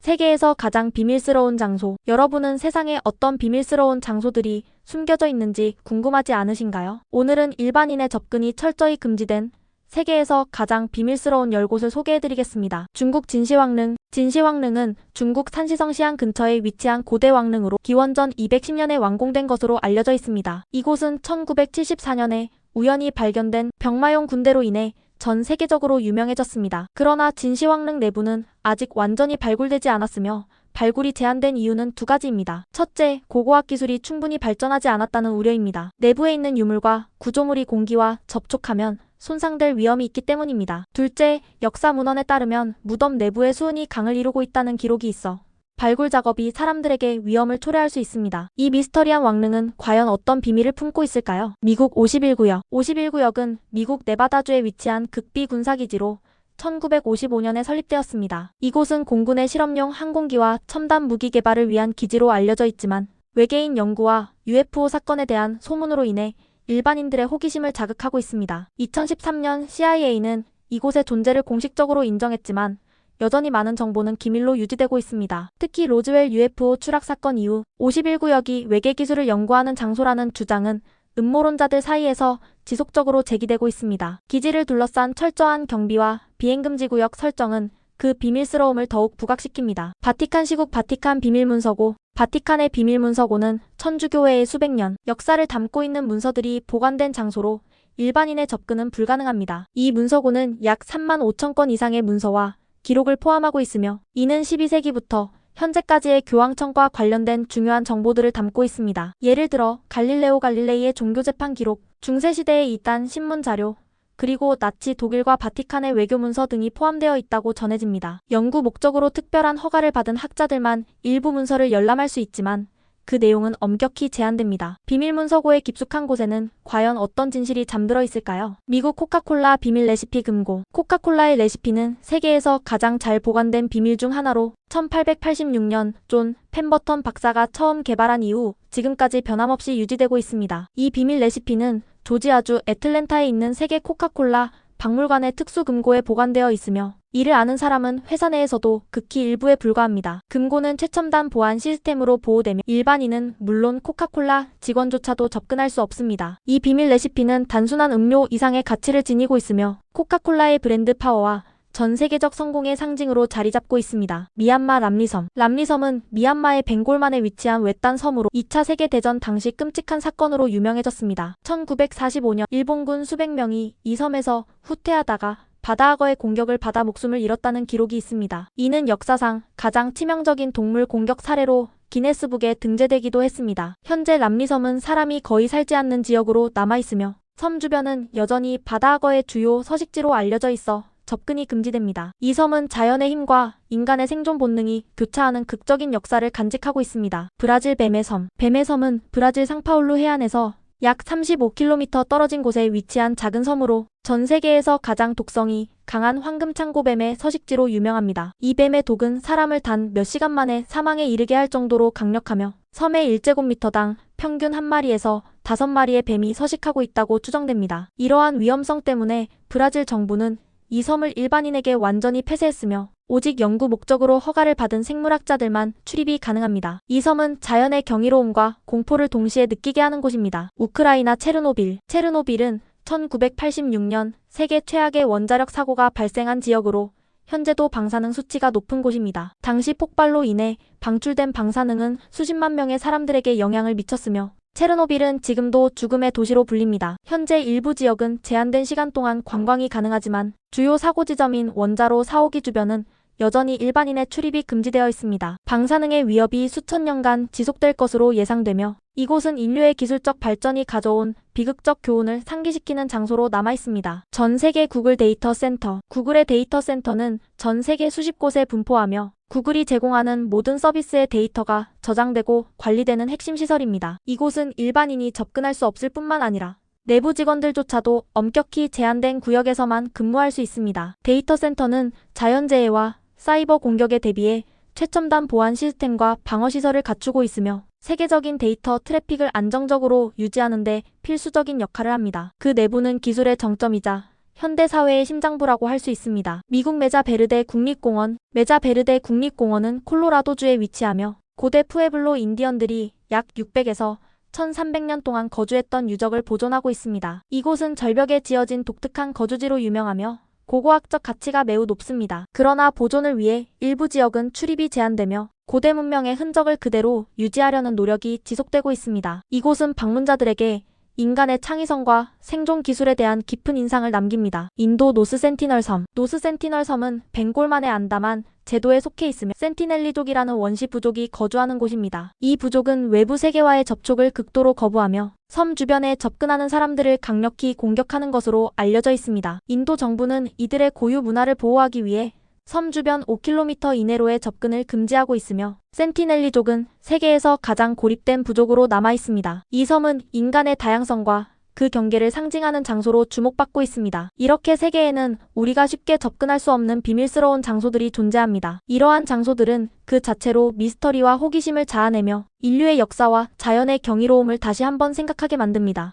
세계에서 가장 비밀스러운 장소. 여러분은 세상에 어떤 비밀스러운 장소들이 숨겨져 있는지 궁금하지 않으신가요? 오늘은 일반인의 접근이 철저히 금지된 세계에서 가장 비밀스러운 10곳을 소개해드리겠습니다. 중국 진시황릉. 진시황릉은 중국 산시성시안 근처에 위치한 고대 왕릉으로 기원전 210년에 완공된 것으로 알려져 있습니다. 이곳은 1974년에 우연히 발견된 병마용 군대로 인해 전 세계적으로 유명해졌습니다. 그러나 진시황릉 내부는 아직 완전히 발굴되지 않았으며 발굴이 제한된 이유는 두 가지입니다. 첫째, 고고학 기술이 충분히 발전하지 않았다는 우려입니다. 내부에 있는 유물과 구조물이 공기와 접촉하면 손상될 위험이 있기 때문입니다. 둘째, 역사 문헌에 따르면 무덤 내부에 수은이 강을 이루고 있다는 기록이 있어 발굴 작업이 사람들에게 위험을 초래할 수 있습니다. 이 미스터리한 왕릉은 과연 어떤 비밀을 품고 있을까요? 미국 51구역. 51구역은 미국 네바다주에 위치한 극비 군사기지로 1955년에 설립되었습니다. 이곳은 공군의 실험용 항공기와 첨단 무기 개발을 위한 기지로 알려져 있지만 외계인 연구와 UFO 사건에 대한 소문으로 인해 일반인들의 호기심을 자극하고 있습니다. 2013년 CIA는 이곳의 존재를 공식적으로 인정했지만 여전히 많은 정보는 기밀로 유지되고 있습니다. 특히 로즈웰 UFO 추락 사건 이후 51구역이 외계 기술을 연구하는 장소라는 주장은 음모론자들 사이에서 지속적으로 제기되고 있습니다. 기지를 둘러싼 철저한 경비와 비행금지 구역 설정은 그 비밀스러움을 더욱 부각시킵니다. 바티칸 시국 바티칸 비밀문서고. 바티칸의 비밀문서고는 천주교회의 수백 년 역사를 담고 있는 문서들이 보관된 장소로 일반인의 접근은 불가능합니다. 이 문서고는 약 3만 5천 건 이상의 문서와 기록을 포함하고 있으며 이는 12세기부터 현재까지의 교황청과 관련된 중요한 정보들을 담고 있습니다. 예를 들어 갈릴레오 갈릴레이의 종교재판 기록, 중세시대의 이단 신문 자료, 그리고 나치 독일과 바티칸의 외교 문서 등이 포함되어 있다고 전해집니다. 연구 목적으로 특별한 허가를 받은 학자들만 일부 문서를 열람할 수 있지만 그 내용은 엄격히 제한됩니다. 비밀문서고의 깊숙한 곳에는 과연 어떤 진실이 잠들어 있을까요? 미국 코카콜라 비밀 레시피 금고. 코카콜라의 레시피는 세계에서 가장 잘 보관된 비밀 중 하나로 1886년 존 펜버턴 박사가 처음 개발한 이후 지금까지 변함없이 유지되고 있습니다. 이 비밀 레시피는 조지아주 애틀랜타에 있는 세계 코카콜라 박물관의 특수 금고에 보관되어 있으며 이를 아는 사람은 회사 내에서도 극히 일부에 불과합니다. 금고는 최첨단 보안 시스템으로 보호되며 일반인은 물론 코카콜라 직원조차도 접근할 수 없습니다. 이 비밀 레시피는 단순한 음료 이상의 가치를 지니고 있으며 코카콜라의 브랜드 파워와 전 세계적 성공의 상징으로 자리 잡고 있습니다. 미얀마 람리섬. 람리섬은 미얀마의 벵골만에 위치한 외딴 섬으로 2차 세계대전 당시 끔찍한 사건으로 유명해졌습니다. 1945년 일본군 수백 명이 이 섬에서 후퇴하다가 바다악어의 공격을 받아 목숨을 잃었다는 기록이 있습니다. 이는 역사상 가장 치명적인 동물 공격 사례로 기네스북에 등재되기도 했습니다. 현재 람리섬은 사람이 거의 살지 않는 지역으로 남아있으며 섬 주변은 여전히 바다악어의 주요 서식지로 알려져 있어 접근이 금지됩니다. 이 섬은 자연의 힘과 인간의 생존 본능이 교차하는 극적인 역사를 간직하고 있습니다. 브라질 뱀의 섬. 뱀의 섬은 브라질 상파울루 해안에서 약 35km 떨어진 곳에 위치한 작은 섬으로 전 세계에서 가장 독성이 강한 황금창고뱀의 서식지로 유명합니다. 이 뱀의 독은 사람을 단 몇 시간 만에 사망에 이르게 할 정도로 강력하며 섬의 1제곱미터당 평균 한 마리에서 5마리의 뱀이 서식하고 있다고 추정됩니다. 이러한 위험성 때문에 브라질 정부는 이 섬을 일반인에게 완전히 폐쇄했으며 오직 연구 목적으로 허가를 받은 생물학자들만 출입이 가능합니다. 이 섬은 자연의 경이로움과 공포를 동시에 느끼게 하는 곳입니다. 우크라이나 체르노빌. 체르노빌은 1986년 세계 최악의 원자력 사고가 발생한 지역으로 현재도 방사능 수치가 높은 곳입니다. 당시 폭발로 인해 방출된 방사능은 수십만 명의 사람들에게 영향을 미쳤으며 체르노빌은 지금도 죽음의 도시로 불립니다. 현재 일부 지역은 제한된 시간 동안 관광이 가능하지만 주요 사고 지점인 원자로 4호기 주변은 여전히 일반인의 출입이 금지되어 있습니다. 방사능의 위협이 수천 년간 지속될 것으로 예상되며 이곳은 인류의 기술적 발전이 가져온 비극적 교훈을 상기시키는 장소로 남아있습니다. 전 세계 구글 데이터 센터. 구글의 데이터 센터는 전 세계 수십 곳에 분포하며 구글이 제공하는 모든 서비스의 데이터가 저장되고 관리되는 핵심 시설입니다. 이곳은 일반인이 접근할 수 없을 뿐만 아니라 내부 직원들조차도 엄격히 제한된 구역에서만 근무할 수 있습니다. 데이터 센터는 자연재해와 사이버 공격에 대비해 최첨단 보안 시스템과 방어 시설을 갖추고 있으며 세계적인 데이터 트래픽을 안정적으로 유지하는 데 필수적인 역할을 합니다. 그 내부는 기술의 정점이자 현대 사회의 심장부라고 할 수 있습니다. 미국 메자베르데 국립공원. 메자베르데 국립공원은 콜로라도주에 위치하며 고대 푸에블로 인디언들이 약 600에서 1300년 동안 거주했던 유적을 보존하고 있습니다. 이곳은 절벽에 지어진 독특한 거주지로 유명하며 고고학적 가치가 매우 높습니다. 그러나 보존을 위해 일부 지역은 출입이 제한되며 고대 문명의 흔적을 그대로 유지하려는 노력이 지속되고 있습니다. 이곳은 방문자들에게 인간의 창의성과 생존 기술에 대한 깊은 인상을 남깁니다. 인도 노스 센티널 섬. 노스 센티널 섬은 벵골만의 안다만 제도에 속해 있으며 센티넬리족이라는 원시 부족이 거주하는 곳입니다. 이 부족은 외부 세계와의 접촉을 극도로 거부하며 섬 주변에 접근하는 사람들을 강력히 공격하는 것으로 알려져 있습니다. 인도 정부는 이들의 고유 문화를 보호하기 위해 섬 주변 5km 이내로의 접근을 금지하고 있으며 센티넬리족은 세계에서 가장 고립된 부족으로 남아 있습니다. 이 섬은 인간의 다양성과 그 경계를 상징하는 장소로 주목받고 있습니다. 이렇게 세계에는 우리가 쉽게 접근할 수 없는 비밀스러운 장소들이 존재합니다. 이러한 장소들은 그 자체로 미스터리와 호기심을 자아내며 인류의 역사와 자연의 경이로움을 다시 한번 생각하게 만듭니다.